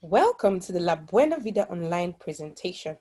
Welcome to the La Buena Vida online presentation,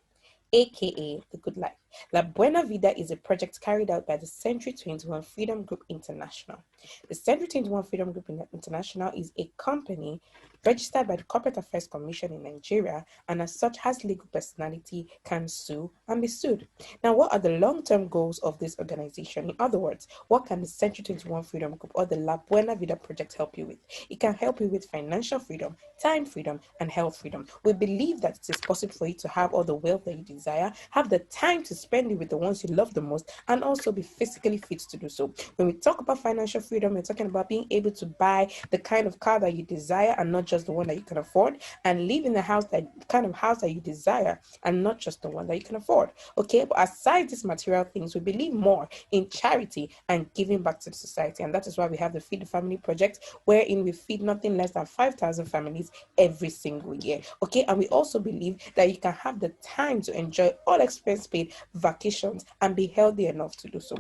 aka The Good Life. La Buena Vida is a project carried out by the Century 21 Freedom Group International. The Century 21 Freedom Group International is a company registered by the Corporate Affairs Commission in Nigeria, and as such has legal personality, can sue and be sued. Now, what are the long-term goals of this organization? In other words, what can the Century 21 Freedom Group or the La Buena Vida project help you with? It can help you with financial freedom, time freedom, and health freedom. We believe that it is possible for you to have all the wealth that you desire, have the time to spend it with the ones you love the most, and also be physically fit to do so. When we talk about financial freedom, we're talking about being able to buy the kind of car that you desire and not just the one that you can afford, and live in the kind of house that you desire and not just the one that you can afford. Okay, but aside these material things, we believe more in charity and giving back to the society, and that is why we have the Feed the Family project, wherein we feed nothing less than 5,000 families every single year. Okay, and we also believe that you can have the time to enjoy all expense paid vacations and be healthy enough to do so.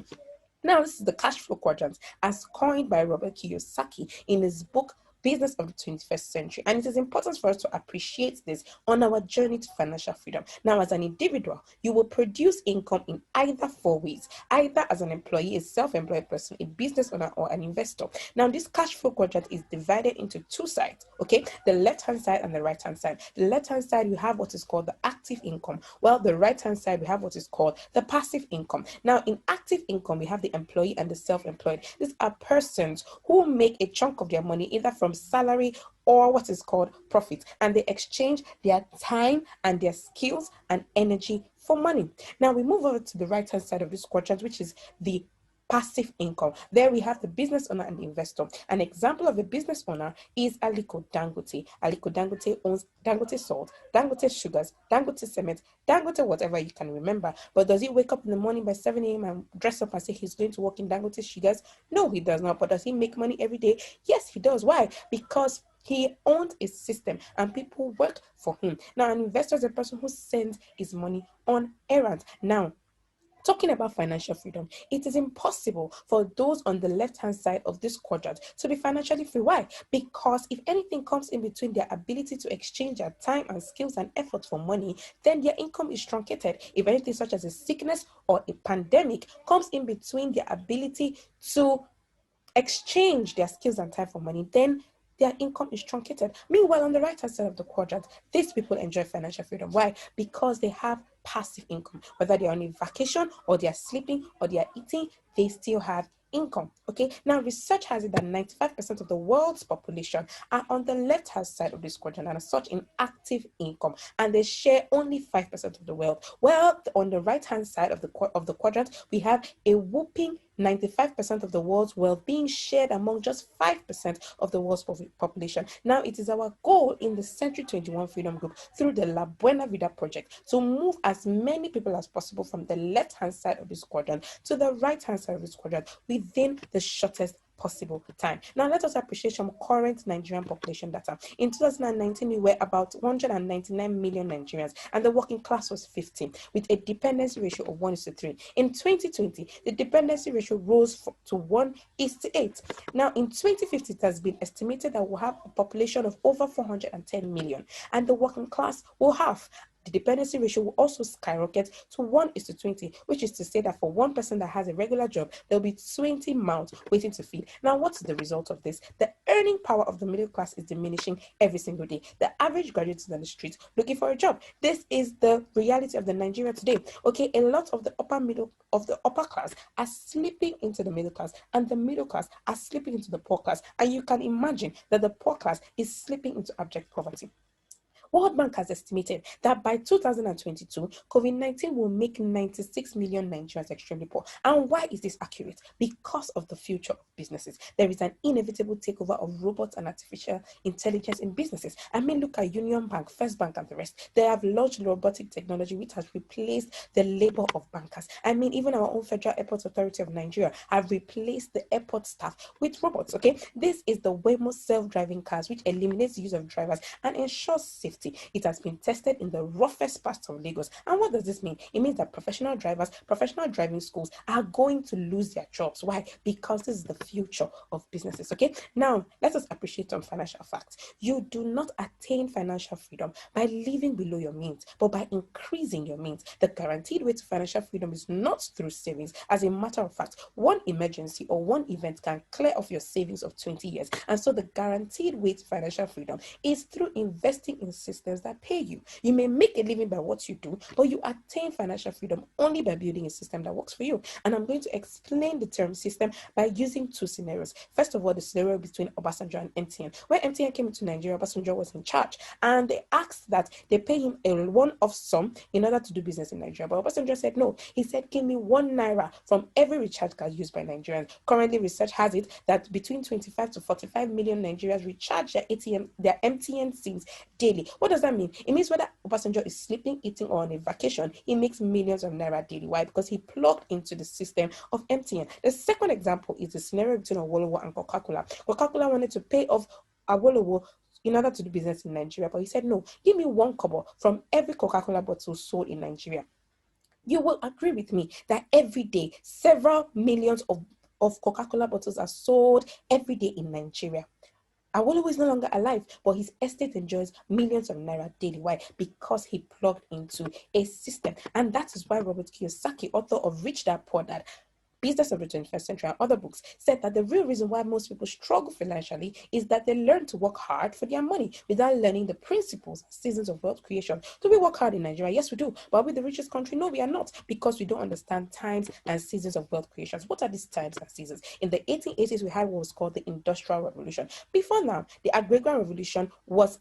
Now, this is the cash flow quadrant as coined by Robert Kiyosaki in his book Business of the 21st Century. And it is important for us to appreciate this on our journey to financial freedom. Now, as an individual, you will produce income in either four ways, either as an employee, a self-employed person, a business owner, or an investor. Now, this cash flow quadrant is divided into two sides, okay? The left-hand side and the right-hand side. The left-hand side, you have what is called the active income, while the right-hand side, we have what is called the passive income. Now, in active income, we have the employee and the self-employed. These are persons who make a chunk of their money either from salary or what is called profit, and they exchange their time and their skills and energy for money. Now we move over to the right hand side of this quadrant, which is the passive income. There we have the business owner and the investor. An example of a business owner is Aliko Dangote. Aliko Dangote owns Dangote Salt, Dangote Sugars, Dangote Cement, Dangote whatever you can remember. But does he wake up in the morning by 7 a.m. and dress up and say he's going to work in Dangote Sugars? No, he does not. But does he make money every day? Yes, he does. Why? Because he owns a system and people work for him. Now, an investor is a person who sends his money on errands. Now, talking about financial freedom, it is impossible for those on the left-hand side of this quadrant to be financially free. Why? Because if anything comes in between their ability to exchange their time and skills and effort for money, then their income is truncated. If anything such as a sickness or a pandemic comes in between their ability to exchange their skills and time for money, then their income is truncated. Meanwhile, on the right hand side of the quadrant, these people enjoy financial freedom. Why? Because they have passive income. Whether they're on a vacation or they're sleeping or they're eating, they still have income. Okay, now research has it that 95% of the world's population are on the left hand side of this quadrant and as such in active income, and they share only 5% of the wealth. Well, on the right hand side of the quadrant, we have a whooping 95% of the world's wealth being shared among just 5% of the world's population. Now, it is our goal in the Century 21 Freedom Group through the La Buena Vida project to move as many people as possible from the left-hand side of this quadrant to the right-hand side of this quadrant within the shortest possible time. Now, let us appreciate some current Nigerian population data. In 2019, we were about 199 million Nigerians, and the working class was 50, with a dependency ratio of 1:3. In 2020, the dependency ratio rose to 1:8. Now, in 2050, it has been estimated that we'll have a population of over 410 million, and the working class will have. The dependency ratio will also skyrocket to 1:20, which is to say that for one person that has a regular job, there'll be 20 mouths waiting to feed. Now, what's the result of this? The earning power of the middle class is diminishing every single day. The average graduate is on the street looking for a job. This is the reality of the Nigeria today. Okay, a lot of the upper class are slipping into the middle class, and the middle class are slipping into the poor class. And you can imagine that the poor class is slipping into abject poverty. World Bank has estimated that by 2022, COVID-19 will make 96 million Nigerians extremely poor. And why is this accurate? Because of the future of businesses. There is an inevitable takeover of robots and artificial intelligence in businesses. I mean, look at Union Bank, First Bank, and the rest. They have launched robotic technology which has replaced the labor of bankers. I mean, even our own Federal Airport Authority of Nigeria have replaced the airport staff with robots. Okay, this is the WAYMO self-driving cars, which eliminates the use of drivers and ensures safety. safety. It has been tested in the roughest parts of Lagos. And what does this mean? It means that professional drivers, professional driving schools are going to lose their jobs. Why? Because this is the future of businesses. Okay, now let us appreciate some financial facts. You do not attain financial freedom by living below your means, but by increasing your means. The guaranteed way to financial freedom is not through savings. As a matter of fact, one emergency or one event can clear off your savings of 20 years. And so the guaranteed way to financial freedom is through investing in systems that pay you. You may make a living by what you do, but you attain financial freedom only by building a system that works for you. And I'm going to explain the term system by using two scenarios. First of all, the scenario between Obasanjo and MTN. When MTN came into Nigeria, Obasanjo was in charge, and they asked that they pay him a one-off sum in order to do business in Nigeria. But Obasanjo said no. He said, give me 1 naira from every recharge card used by Nigerians. Currently, research has it that between 25 to 45 million Nigerians recharge their MTN SIMs daily. What does that mean? It means whether Obasanjo is sleeping, eating, or on a vacation, he makes millions of naira daily. Why? Because he plugged into the system of MTN. The second example is the scenario between Awolowo and Coca-Cola. Coca-Cola wanted to pay off Awolowo in order to do business in Nigeria, but he said, no, give me 1 kobo from every Coca-Cola bottle sold in Nigeria. You will agree with me that every day, several millions of Coca-Cola bottles are sold every day in Nigeria. Awolowo is no longer alive, but his estate enjoys millions of naira daily. Why? Because he plugged into a system. And that is why Robert Kiyosaki, author of Rich Dad Poor Dad, Business of the 21st Century, and other books, said that the real reason why most people struggle financially is that they learn to work hard for their money without learning the principles and seasons of wealth creation. Do we work hard in Nigeria? Yes, we do. But are we the richest country? No, we are not, because we don't understand times and seasons of wealth creation. What are these times and seasons? In the 1880s, we had what was called the Industrial Revolution. Before now, the Agrarian Revolution was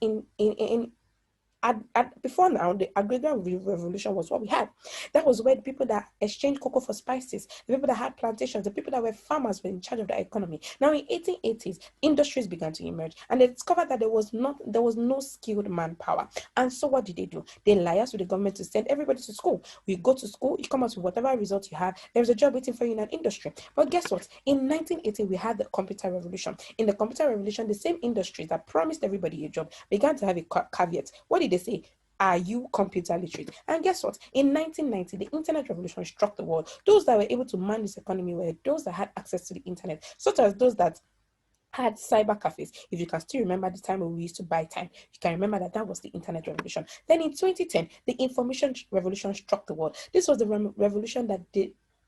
before now, the agrarian revolution was what we had. That was where the people that exchanged cocoa for spices, the people that had plantations, the people that were farmers were in charge of the economy. Now in 1880s, industries began to emerge, and they discovered that there was no skilled manpower. And so what did? They liaised with the government to send everybody to school. You go to school, you come out with whatever result you have, there's a job waiting for you in an industry. But guess what? In 1980, we had the computer revolution. In the computer revolution, the same industries that promised everybody a job began to have a caveat. What did they say? Are you computer literate? And guess what? In 1990, the internet revolution struck the world. Those that were able to man this economy were those that had access to the internet, such as those that had cyber cafes. If you can still remember the time when we used to buy time, you can remember that was the internet revolution. Then in 2010, the information revolution struck the world. This was the revolution that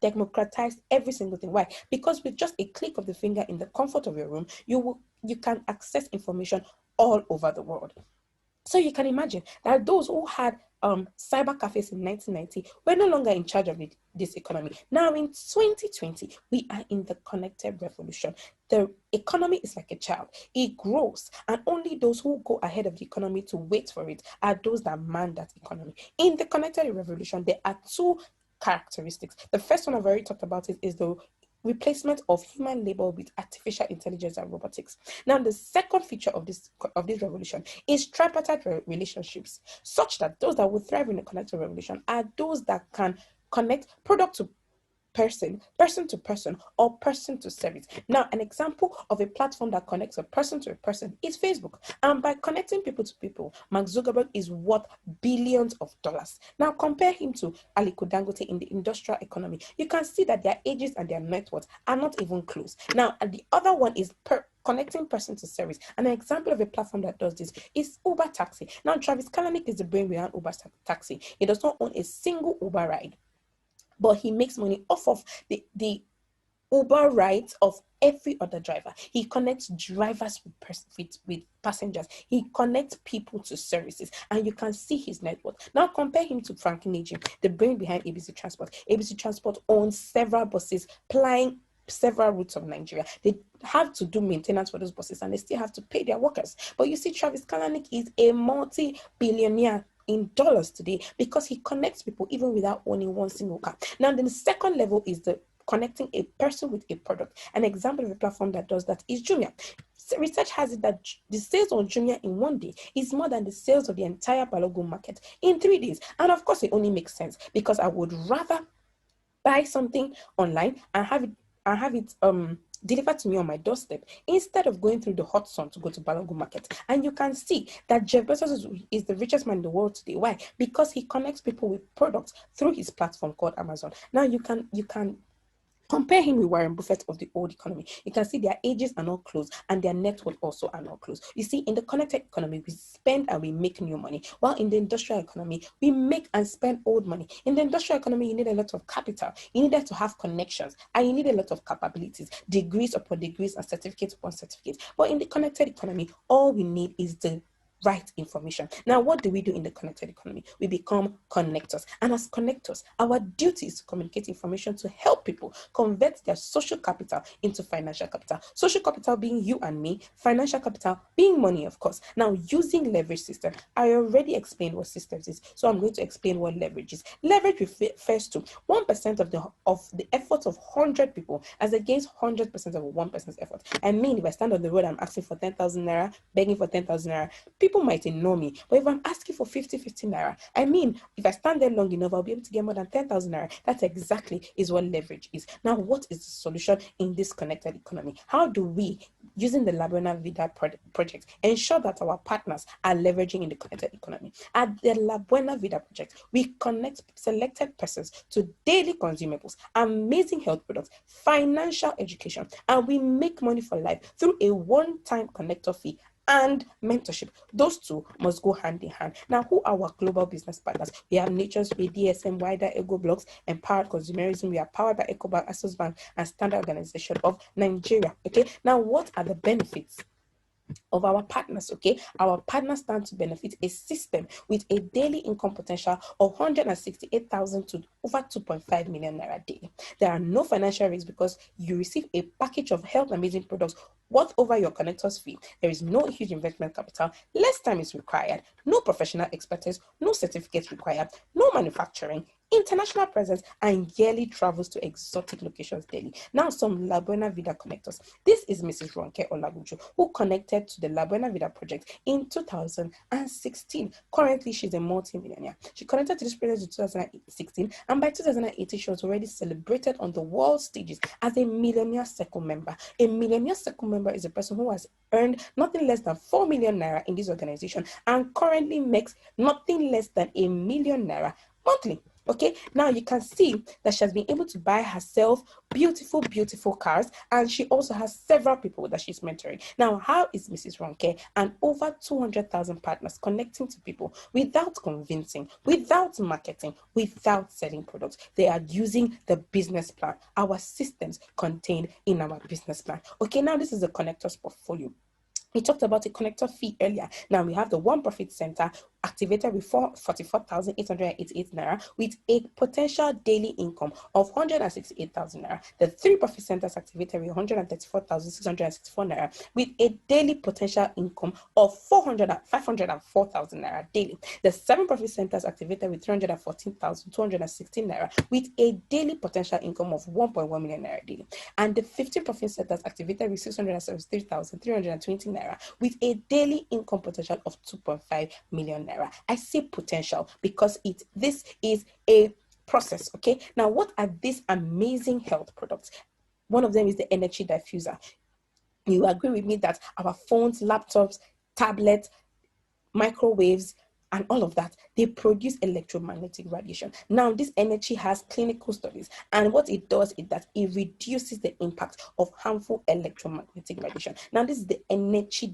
democratized every single thing. Why? Because with just a click of the finger in the comfort of your room, you can access information all over the world. So you can imagine that those who had cyber cafes in 1990 were no longer in charge of this economy. Now in 2020, we are in the connected revolution. The economy is like a child. It grows, and only those who go ahead of the economy to wait for it are those that man that economy. In the connected revolution, there are two characteristics. The first one I've already talked about is the replacement of human labor with artificial intelligence and robotics. Now, the second feature of this revolution is tripartite relationships, such that those that will thrive in the connected revolution are those that can connect product to person, person to person, or person to service. Now, an example of a platform that connects a person to a person is Facebook. And by connecting people to people, Mark Zuckerberg is worth billions of dollars. Now, compare him to Aliko Dangote in the industrial economy. You can see that their ages and their net worth are not even close. Now, and the other one is connecting person to service. And an example of a platform that does this is Uber Taxi. Now, Travis Kalanick is the brain behind Uber Taxi. He does not own a single Uber ride, but he makes money off of the Uber rides of every other driver. He connects drivers with passengers. He connects people to services, and you can see his net worth. Now compare him to Frankie Najim, the brain behind ABC Transport. ABC Transport owns several buses plying several routes of Nigeria. They have to do maintenance for those buses, and they still have to pay their workers. But you see, Travis Kalanick is a multi-billionaire in dollars today because he connects people even without owning one single car. Now, the second level is the connecting a person with a product. An example of a platform that does that is Jumia. Research has it that the sales on Jumia in one day is more than the sales of the entire Balogun market in 3 days. And of course, it only makes sense because I would rather buy something online and have it delivered to me on my doorstep instead of going through the hot sun to go to Balogun Market. And you can see that Jeff Bezos is the richest man in the world today. Why? Because he connects people with products through his platform called Amazon. Now you can compare him with Warren Buffett of the old economy. You can see their ages are not close and their net worth also are not close. You see, in the connected economy, we spend and we make new money, while in the industrial economy, we make and spend old money. In the industrial economy, you need a lot of capital, you needed to have connections, and you need a lot of capabilities, degrees upon degrees and certificates upon certificates. But in the connected economy, all we need is the right information. Now, what do we do in the connected economy? We become connectors. And as connectors, our duty is to communicate information to help people convert their social capital into financial capital. Social capital being you and me, financial capital being money, of course. Now, using leverage system, I already explained what systems is, so I'm going to explain what leverage is. Leverage refers to 1% of the effort of 100 people as against 100% of 1%'s effort. I mean, if I stand on the road, I'm asking for 10,000 naira, begging for 10,000 naira, people might ignore me. But if I'm asking for 50 naira, I mean, if I stand there long enough, I'll be able to get more than 10,000 naira. That exactly is what leverage is. Now, what is the solution in this connected economy? How do we, using the Buena Vida project, ensure that our partners are leveraging in the connected economy? At the Buena Vida project, we connect selected persons to daily consumables, amazing health products, financial education, and we make money for life through a one-time connector fee and mentorship. Those two must go hand in hand. Now, who are our global business partners? We have Nature's Way, DSM, Wider, Ego Blocks, Empowered Consumerism. We are powered by EcoBank, Access Bank, and Standard Organization of Nigeria. Okay, now what are the benefits of our partners? Okay, our partners stand to benefit a system with a daily income potential of 168,000 to over 2.5 million naira daily. There are no financial risks because you receive a package of health amazing products worth over your connector's fee. There is no huge investment capital, less time is required, no professional expertise, no certificates required, no manufacturing, international presence, and yearly travels to exotic locations daily. Now, some La Buena Vida connectors. This is Mrs. Ronke Olaguju, who connected to the La Buena Vida project in 2016. Currently, she's a multi-millionaire. She connected to this project in 2016, and by 2018, she was already celebrated on the world stages as a millionaire circle member. A millionaire circle member is a person who has earned nothing less than 4 million naira in this organization and currently makes nothing less than 1 million naira monthly. Okay, now you can see that she has been able to buy herself beautiful cars, and she also has several people that she's mentoring. Now, how is Mrs. Ronke and over 200,000 partners connecting to people without convincing, without marketing, without selling products? They are using the business plan, our systems contained in our business plan. Okay, now this is the connectors portfolio. We talked about a connector fee earlier. Now we have the one profit center activated with 44,888 naira with a potential daily income of 168,000 naira. The three profit centers activated with 134,664 naira with a daily potential income of 504,000 naira daily. The seven profit centers activated with 314,216 naira with a daily potential income of 1.1 million naira daily. And the 15 profit centers activated with 673,320 naira with a daily income potential of 2.5 million naira. I say potential because this is a process. Okay, now what are these amazing health products? One of them is the energy diffuser. You agree with me that our phones, laptops, tablets, microwaves, and all of that, they produce electromagnetic radiation. Now, this energy has clinical studies, and what it does is that it reduces the impact of harmful electromagnetic radiation. Now, this is the energy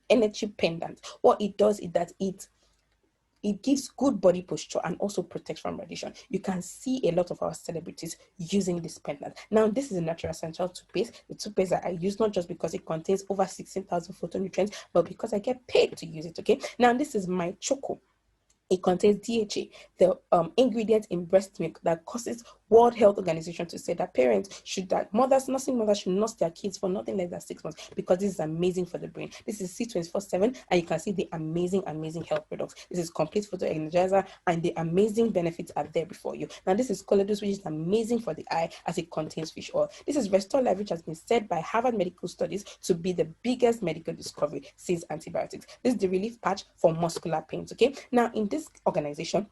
energy pendant. What it does is that it gives good body posture and also protects from radiation. You can see a lot of our celebrities using this pendant. Now, this is a natural essential toothpaste. The toothpaste that I use, not just because it contains over 16,000 phytonutrients, but because I get paid to use it. Okay. Now, this is my choco. It contains DHA, the ingredient in breast milk that causes World Health Organization to say that nursing mothers should nurse their kids for nothing less than 6 months because this is amazing for the brain. This is C24/7, and you can see the amazing health products. This is complete phyto-energizer, and the amazing benefits are there before you. Now, this is Coledus, which is amazing for the eye as it contains fish oil. This is Restore Life, which has been said by Harvard Medical Studies to be the biggest medical discovery since antibiotics. This is the relief patch for muscular pains. Okay, now in this organization,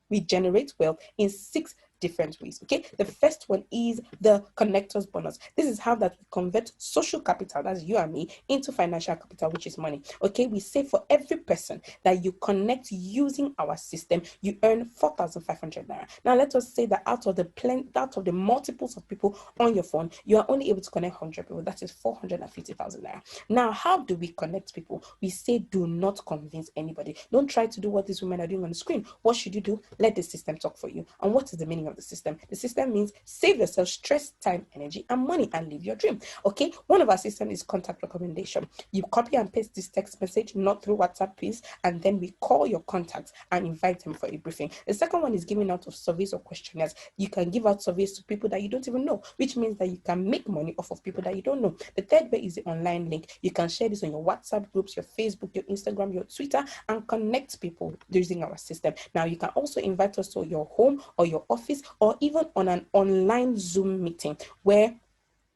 we generate wealth in 6 different ways. Okay, the first one is the connectors bonus. This is how that we convert social capital, that's you and me, into financial capital, which is money. Okay, we say for every person that you connect using our system, you earn 4,500 naira. Now let us say that out of the multiples of people on your phone, you are only able to connect 100 people. That is 450,000 naira. Now, how do we connect people? We say do not convince anybody. Don't try to do what these women are doing on the screen. What should you do? Let the system talk for you. And what is the meaning of the system? The system means save yourself stress, time, energy, and money, and live your dream. Okay, one of our systems is contact recommendation. You copy and paste this text message, not through WhatsApp, please, and then we call your contacts and invite them for a briefing. The second one is giving out of surveys or questionnaires. You can give out surveys to people that you don't even know, which means that you can make money off of people that you don't know. The third way is the online link. You can share this on your WhatsApp groups, your Facebook, your Instagram, your Twitter, and connect people using our system. Now, you can also invite us to your home or your office, or even on an online Zoom meeting where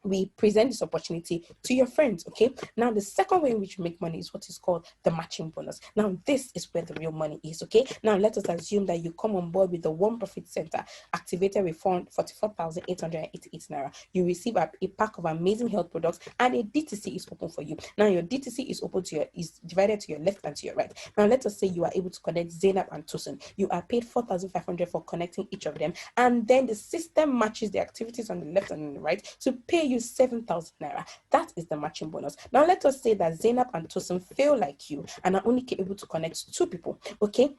we present this opportunity to your friends. Okay, now the second way in which we make money is what is called the matching bonus. Now this is where the real money is. Okay, now let us assume that you come on board with the One Profit Center activated with 44,888 naira. You receive a pack of amazing health products, and a DTC is open for you. Now your DTC is open to is divided to your left and to your right. Now let us say you are able to connect Zainab and Tosin. You are paid 4,500 for connecting each of them, and then the system matches the activities on the left and on the right to pay you 7,000 naira. That is the matching bonus. Now let us say that Zainab and Tosin feel like you and are only able to connect 2 people. Okay,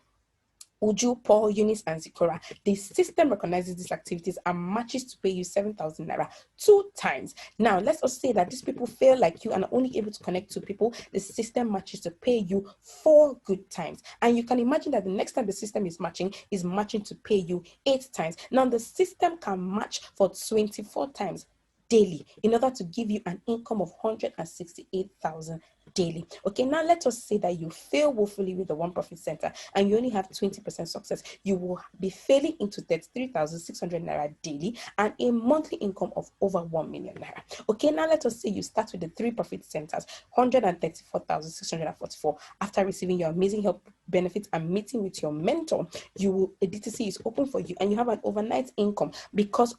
Uju, Paul, Eunice, and Zikora. The system recognizes these activities and matches to pay you 7,000 naira 2 times. Now, let's also say that these people feel like you and are only able to connect 2 people. The system matches to pay you 4 good times. And you can imagine that the next time the system is matching to pay you 8 times. Now, the system can match for 24 times daily in order to give you an income of 168,000 daily. Okay, now let us say that you fail woefully with the One Profit Center and you only have 20% success. You will be failing into 33,600 naira daily and a monthly income of over 1 million naira. Okay, now let us say you start with the 3 profit centers, 134,644. After receiving your amazing help benefits and meeting with your mentor, a DTC is open for you and you have an overnight income because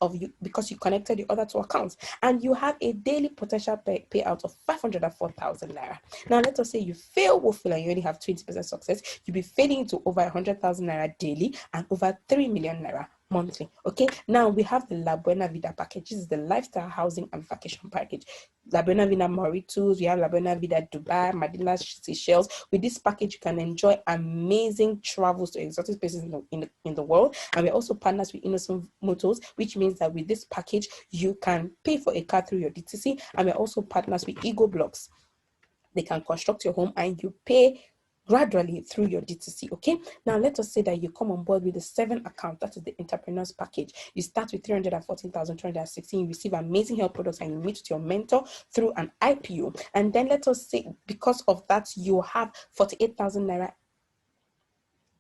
you connected the other 2 accounts, and you have a daily potential payout of 504,000 naira. Now let us say you fail woefully and you only have 20% success. You'll be failing into over 100,000 naira daily and over 3 million naira monthly. Okay, now we have the La Buena Vida package. This is the lifestyle, housing, and vacation package. La Buena Vida Mauritius, we have La Buena Vida Dubai, Madina, Seychelles. With this package, you can enjoy amazing travels to exotic places in the world. And we're also partners with Innocent Motors, which means that with this package, you can pay for a car through your DTC. And we're also partners with Ego Blocks. They can construct your home and you pay gradually through your DTC. Okay, now let us say that you come on board with the 7 account, that is the entrepreneurs package. You start with 314,216. You receive amazing health products and you meet with your mentor through an IPO. And then let us say because of that you have 48,000 naira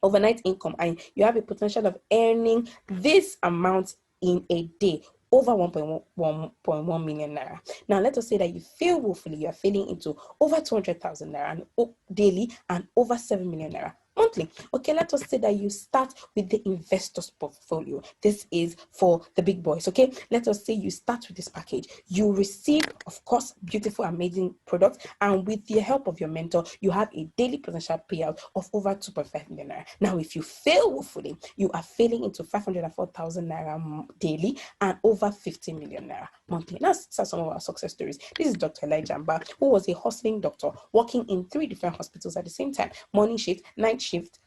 overnight income and you have a potential of earning this amount in a day, over 1.1 million naira. Now let us say that you fail woefully, you are failing into over 200,000 naira daily and over 7 million naira monthly. Okay, let us say that you start with the investors portfolio. This is for the big boys. Okay, let us say you start with this package. You receive, of course, beautiful, amazing products, and with the help of your mentor, you have a daily potential payout of over 2.5 million naira. Now, if you fail woefully, you are failing into 504,000 naira daily and over 50 million naira monthly. Now, these are some of our success stories. This is Dr. Elijah Mba, who was a hustling doctor working in 3 different hospitals at the same time: morning shift, night shift,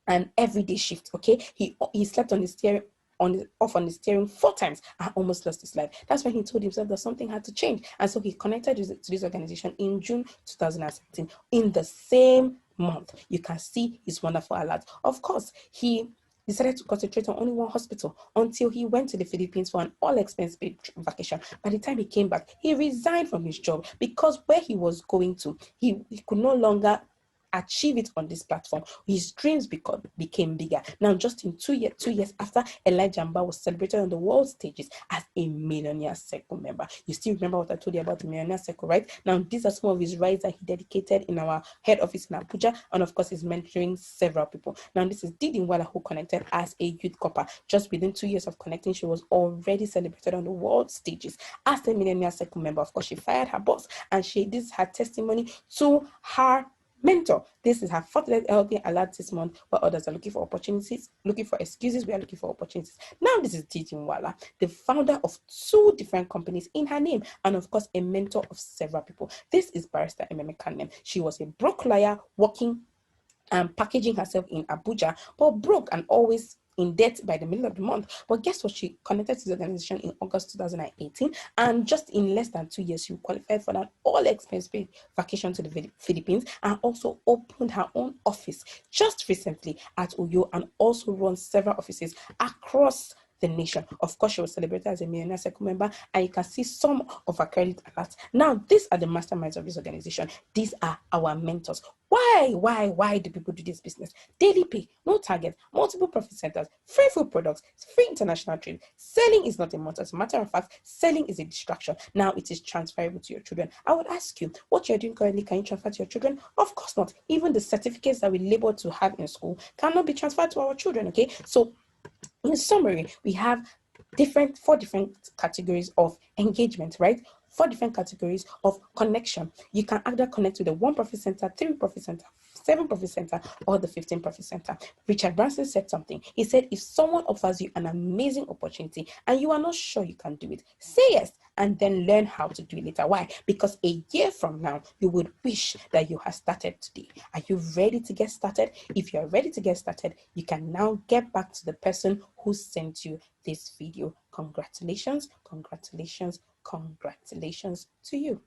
and everyday shift. Okay, he slept on the steering off on the steering 4 times and almost lost his life. That's when he told himself that something had to change, and so he connected to this organization in June 2017. In the same month, you can see his wonderful alert. Of course, he decided to concentrate on only 1 hospital until he went to the Philippines for an all-expense paid vacation. By the time he came back, he resigned from his job because where he was going to, he could no longer achieve it on this platform. His dreams became bigger. Now, just in 2 years after, Elijah Mba was celebrated on the world stages as a Millionaire Circle member. You still remember what I told you about the Millionaire Circle, right? Now, these are some of his rides that he dedicated in our head office in Abuja, and of course, he's mentoring several people. Now, this is Didi Nwala, who connected as a youth copper. Just within 2 years of connecting, she was already celebrated on the world stages as a Millionaire Circle member. Of course, she fired her boss, and this is her testimony to her mentor. This is her 40th LD alert this month, where others are looking for opportunities, looking for excuses. We are looking for opportunities. Now, this is Didi Nwala, the founder of 2 different companies in her name, and of course, a mentor of several people. This is Barrister Ememe Kanem. She was a broke lawyer working and packaging herself in Abuja, but broke and always in debt by the middle of the month. But guess what? She connected to the organization in August 2018, and just in less than 2 years, she qualified for an all-expense paid vacation to the Philippines, and also opened her own office just recently at Uyo, and also runs several offices across the nation. Of course, she was celebrated as a Millionaire Circle member, and you can see some of her credit alerts. Now, these are the masterminds of this organization. These are our mentors. Why do people do this business? Daily pay, no target, multiple profit centers, free food products, free international trade. Selling is not a must. As a matter of fact, selling is a distraction. Now, it is transferable to your children. I would ask you, what you're doing currently, can you transfer to your children? Of course not. Even the certificates that we labor to have in school cannot be transferred to our children, okay? So, in summary, we have 4 different categories of engagement, right? 4 different categories of connection. You can either connect with the 1 profit center, 3 profit center, 7 profit center, or the 15 profit center. Richard Branson said something. He said, if someone offers you an amazing opportunity and you are not sure you can do it, say yes and then learn how to do it later. Why? Because a year from now, you would wish that you had started today. Are you ready to get started? If you're ready to get started, you can now get back to the person who sent you this video. Congratulations, congratulations, congratulations to you.